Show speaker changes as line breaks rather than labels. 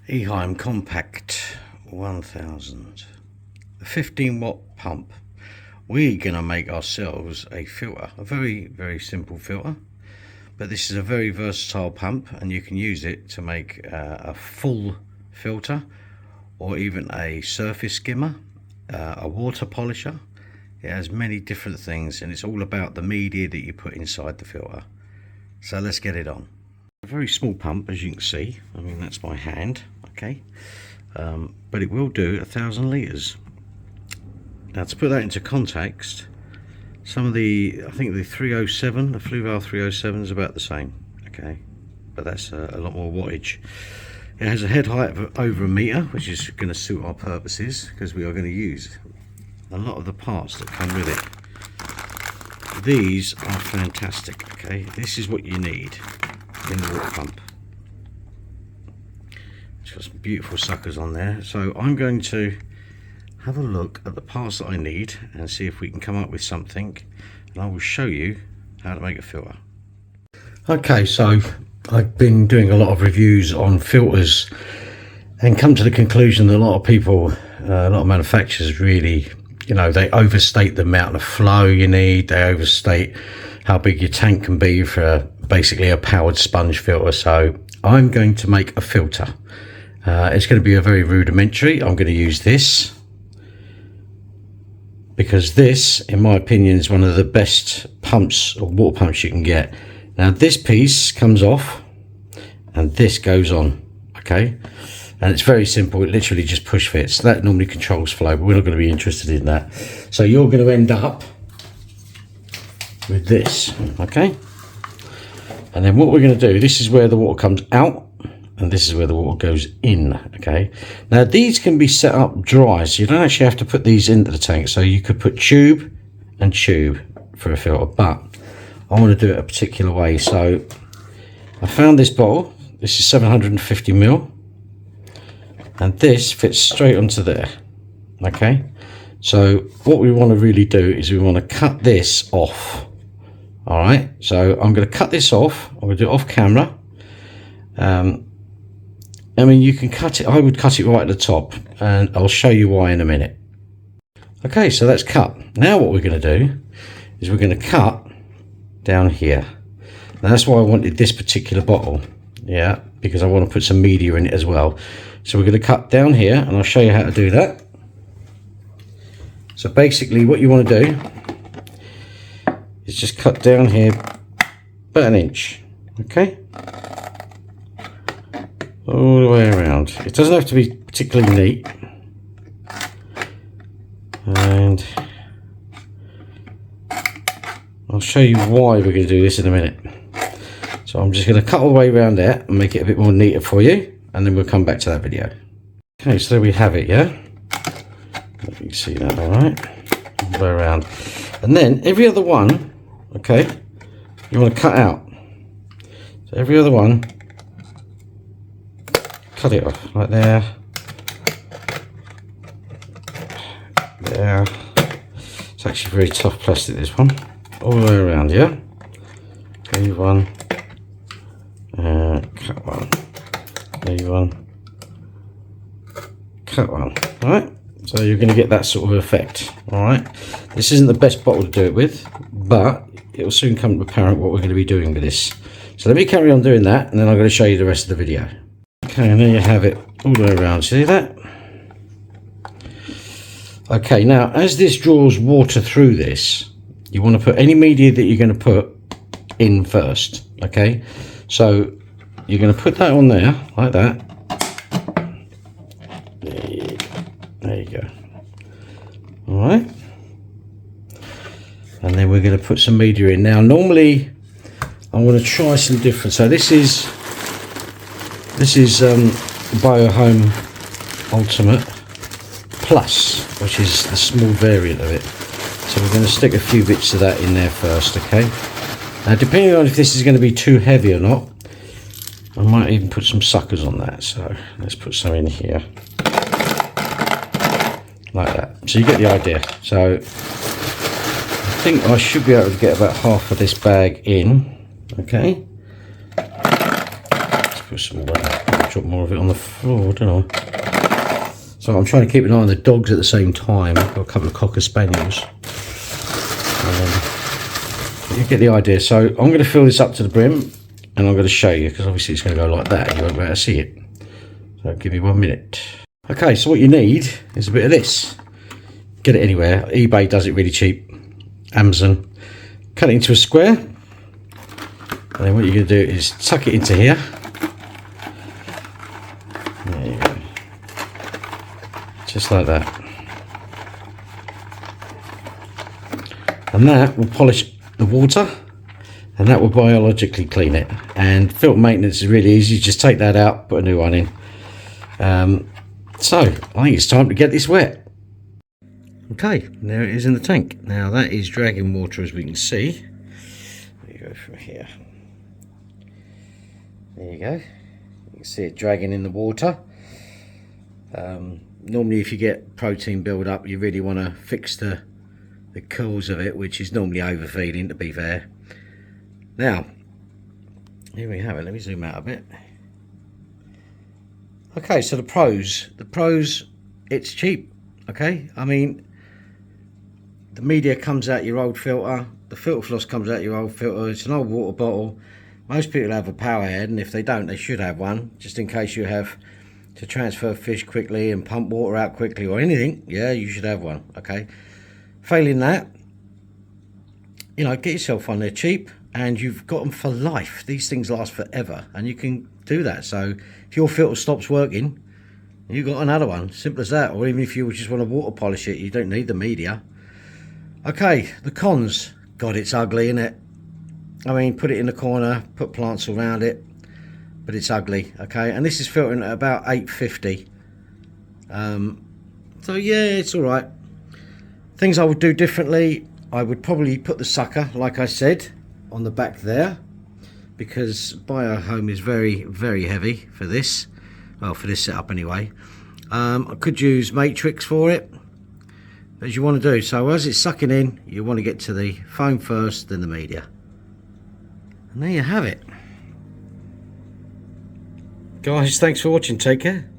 Eheim Compact 1000, a 15-watt pump. We're going to make ourselves a filter, a very simple filter, but this is a very versatile pump and you can use it to make a full filter or even a surface skimmer, a water polisher. It has many different things and it's all about the media that you put inside the filter. So let's get it on. A very small pump, as you can see. I mean, that's my hand, okay, but it will do 1,000 litres. Now, to put that into context, some of the, I think the 307, the Fluval 307 is about the same, okay, but that's a lot more wattage. It has a head height of over a metre, which is going to suit our purposes because we are going to use a lot of the parts that come with it. These are fantastic, okay, this is what you need in the water pump. It's got some beautiful suckers on there, so I'm going to have a look at the parts that I need and see if we can come up with something, and I will show you how to make a filter. Okay, so I've been doing a lot of reviews on filters and come to the conclusion that a lot of people, a lot of manufacturers really, you know, they overstate the amount of flow you need, they overstate how big your tank can be for basically a powered sponge filter. So I'm going to make a filter. It's going to be a very rudimentary. I'm going to use this because this, in my opinion, is one of the best pumps or water pumps you can get. Now this piece comes off and this goes on, okay, and it's very simple. It literally just push fits. That normally controls flow, but we're not going to be interested in that. So you're going to end up with this, okay, and then what we're going to do, this is where the water comes out and this is where the water goes in, okay. Now these can be set up dry, so you don't actually have to put these into the tank. So you could put tube and tube for a filter, but I want to do it a particular way. So I found this bottle. This is 750 ml and this fits straight onto there, okay. So what we want to really do is we want to cut this off. All right, so I'm going to cut this off. I'm going to do it off camera. I mean, you can cut it, I would cut it right at the top, and I'll show you why in a minute. Okay, so that's cut. Now what we're going to do is we're going to cut down here. Now that's why I wanted this particular bottle, yeah, because I want to put some media in it as well. So we're going to cut down here, and I'll show you how to do that. So basically what you want to do is just cut down here about 1 inch, okay, all the way around. It doesn't have to be particularly neat, and I'll show you why we're going to do this in a minute. So I'm just going to cut all the way around there and make it a bit more neater for you, and then we'll come back to that video. Okay, so there we have it, yeah, you can see that all right, all the way around, and then every other one, okay, you want to cut out. So every other one, cut it off like there, there. It's actually very tough plastic, this one, all the way around, yeah. Leave one, cut one, leave one, cut one. All right, so you're going to get that sort of effect. All right, this isn't the best bottle to do it with, but it will soon come apparent what we're going to be doing with this. So let me carry on doing that, and then I'm going to show you the rest of the video. Okay, and there you have it all the way around. See that? Okay, now as this draws water through this, you want to put any media that you're going to put in first. Okay, so you're going to put that on there like that. There you go. All right, and then we're going to put some media in. Now normally I want to try some different. So this is Biohome Ultimate Plus, which is the small variant of it. So we're going to stick a few bits of that in there first, okay. Now depending on if this is going to be too heavy or not, I might even put some suckers on that. So let's put some in here like that, so you get the idea. So think I should be able to get about half of this bag in. Okay. Let's put some more, drop more of it on the floor, don't I? So I'm trying to keep an eye on the dogs at the same time. I've got a couple of Cocker Spaniels. You get the idea. So I'm going to fill this up to the brim, and I'm going to show you, because obviously it's going to go like that. You won't be able to see it. So give me 1 minute. Okay, so what you need is a bit of this. Get it anywhere. eBay does it really cheap. Amazon. Cut it into a square. And then what you're going to do is tuck it into here. There you go. Just like that. And that will polish the water, and that will biologically clean it. And filter maintenance is really easy. Just take that out, put a new one in. So I think it's time to get this wet. Okay, there it is in the tank. Now that is dragging water, as we can see. There you go from here. There you go. You can see it dragging in the water. Normally if you get protein build up, you really want to fix the cause of it, which is normally overfeeding, to be fair. Now, here we have it. Let me zoom out a bit. Okay, so the pros, it's cheap. Okay, I mean, the media comes out your old filter, the filter floss comes out your old filter. It's an old water bottle. Most people have a power head, and if they don't, they should have one, just in case you have to transfer fish quickly and pump water out quickly or anything. Yeah, you should have one. Okay, failing that, you know, get yourself one. They're cheap and you've got them for life. These things last forever, and you can do that. So if your filter stops working, you got another one. Simple as that. Or even if you just want to water polish it, you don't need the media. Okay, the cons. God, it's ugly, isn't it? I mean, put it in the corner, put plants around it, but it's ugly. Okay, and this is filtering at about 850. So yeah, it's all right. Things I would do differently, I would probably put the sucker, like I said, on the back there, because Biohome is very, very heavy for this. Well, for this setup anyway. I could use Matrix for it, as you want to do. So as it's sucking in, you want to get to the foam first, then the media. And there you have it. Guys, thanks for watching. Take care.